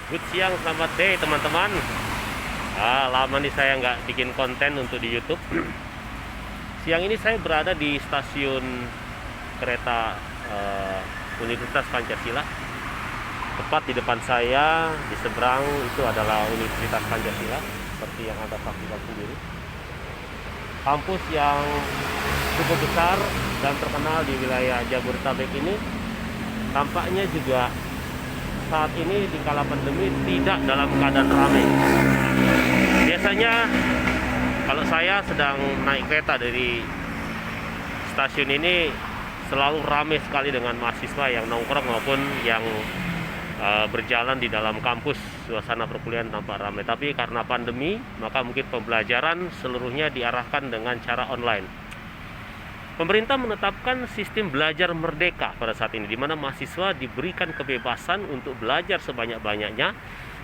Good siang, selamat day teman-teman. Lama nih saya nggak bikin konten untuk di YouTube. Siang ini saya berada di stasiun kereta Universitas Pancasila. Tepat di depan saya, di seberang itu adalah Universitas Pancasila, seperti yang Anda saksikan sendiri. Kampus yang cukup besar dan terkenal di wilayah Jabodetabek ini tampaknya juga saat ini di kala pandemi tidak dalam keadaan ramai. Biasanya kalau saya sedang naik kereta dari stasiun ini selalu ramai sekali dengan mahasiswa yang nongkrong maupun yang berjalan di dalam kampus. Suasana perkuliahan tampak ramai, tapi karena pandemi maka mungkin pembelajaran seluruhnya diarahkan dengan cara online. Pemerintah menetapkan sistem belajar merdeka pada saat ini, di mana mahasiswa diberikan kebebasan untuk belajar sebanyak-banyaknya,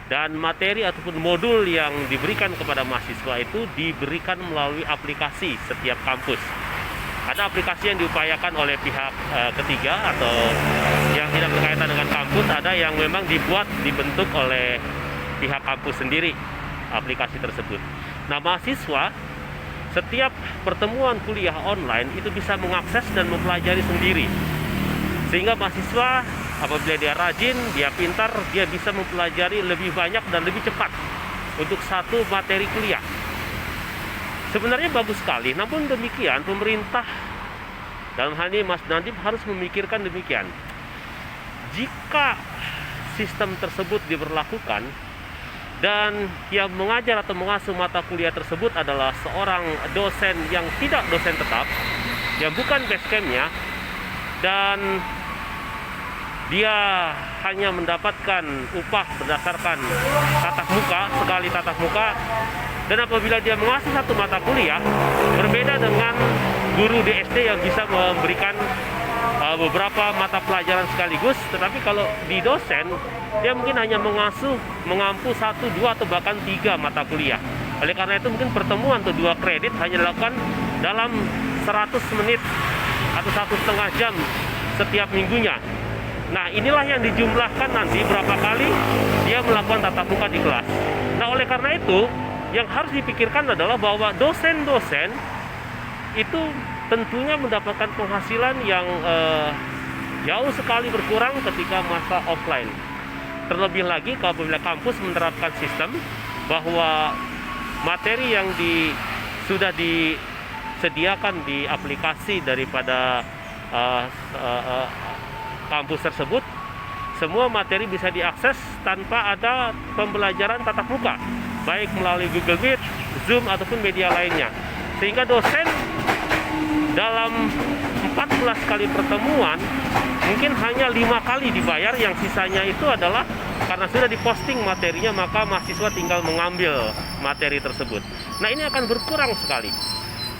dan materi ataupun modul yang diberikan kepada mahasiswa itu diberikan melalui aplikasi setiap kampus. Ada aplikasi yang diupayakan oleh pihak ketiga atau yang tidak berkaitan dengan kampus, ada yang memang dibentuk oleh pihak kampus sendiri aplikasi tersebut. Nah, mahasiswa setiap pertemuan kuliah online itu bisa mengakses dan mempelajari sendiri. Sehingga mahasiswa apabila dia rajin, dia pintar, dia bisa mempelajari lebih banyak dan lebih cepat untuk satu materi kuliah. Sebenarnya bagus sekali, namun demikian pemerintah dalam hal ini Mas Nadiem harus memikirkan demikian. Jika sistem tersebut diberlakukan dan yang mengajar atau mengasuh mata kuliah tersebut adalah seorang dosen yang tidak dosen tetap, yang bukan basecampnya, dan dia hanya mendapatkan upah berdasarkan tatap muka, sekali tatap muka, dan apabila dia mengasuh satu mata kuliah, berbeda dengan guru di SD yang bisa memberikan beberapa mata pelajaran sekaligus. Tetapi kalau di dosen, dia mungkin hanya mengampu 1, 2, atau bahkan 3 mata kuliah. Oleh karena itu mungkin pertemuan atau 2 kredit hanya dilakukan dalam 100 menit atau 1,5 jam setiap minggunya. Nah, inilah yang dijumlahkan nanti berapa kali dia melakukan tatap muka di kelas. Nah, oleh karena itu yang harus dipikirkan adalah bahwa dosen-dosen itu tentunya mendapatkan penghasilan yang jauh sekali berkurang ketika masa offline. Terlebih lagi apabila kampus menerapkan sistem bahwa materi yang sudah disediakan di aplikasi daripada kampus tersebut, semua materi bisa diakses tanpa ada pembelajaran tatap muka, baik melalui Google Meet, Zoom, ataupun media lainnya. Sehingga dosen dalam 14 kali pertemuan mungkin hanya 5 kali dibayar, yang sisanya itu adalah karena sudah diposting materinya, maka mahasiswa tinggal mengambil materi tersebut. Nah, ini akan berkurang sekali.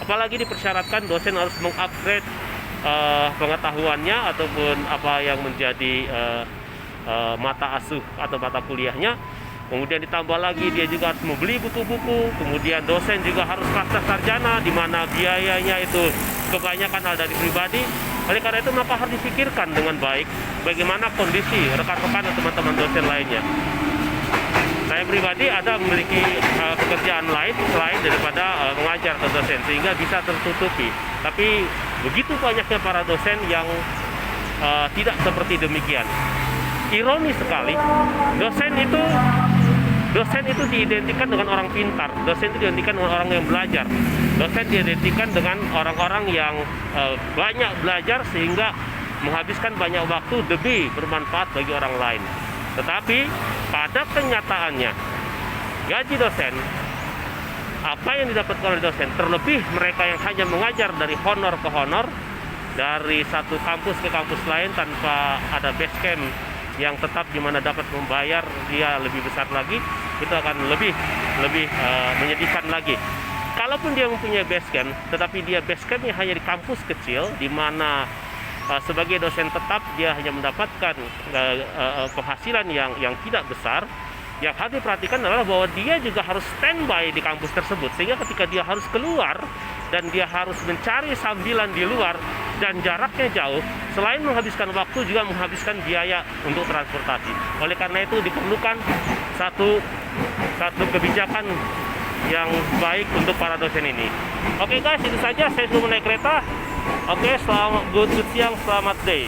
Apalagi dipersyaratkan dosen harus mengupgrade pengetahuannya ataupun apa yang menjadi mata asuh atau mata kuliahnya. Kemudian ditambah lagi dia juga harus membeli buku-buku. Kemudian dosen juga harus pasca sarjana, di mana biayanya itu kebanyakan hal dari pribadi. Oleh karena itu maka harus dipikirkan dengan baik bagaimana kondisi rekan-rekan dan teman-teman dosen lainnya. Saya pribadi ada memiliki pekerjaan lain selain daripada mengajar atau dosen, sehingga bisa tertutupi. Tapi begitu banyaknya para dosen yang tidak seperti demikian. Ironis sekali, dosen itu diidentikan dengan orang pintar, dosen itu diidentikan dengan orang yang belajar, dosen diidentikan dengan orang-orang yang banyak belajar sehingga menghabiskan banyak waktu demi bermanfaat bagi orang lain. Tetapi pada kenyataannya gaji dosen, apa yang didapatkan oleh dosen, terlebih mereka yang hanya mengajar dari honor ke honor, dari satu kampus ke kampus lain tanpa ada base camp yang tetap, di mana dapat membayar dia lebih besar lagi, itu akan lebih menyedihkan lagi. Kalaupun dia mempunyai base camp, tetapi dia base campnya hanya di kampus kecil, di mana sebagai dosen tetap dia hanya mendapatkan penghasilan yang tidak besar. Yang harus diperhatikan adalah bahwa dia juga harus standby di kampus tersebut, sehingga ketika dia harus keluar dan dia harus mencari sambilan di luar dan jaraknya jauh, selain menghabiskan waktu juga menghabiskan biaya untuk transportasi. Oleh karena itu diperlukan satu kebijakan yang baik untuk para dosen ini. Oke guys, itu saja saya suruh naik kereta. Oke, selamat good siang, selamat day.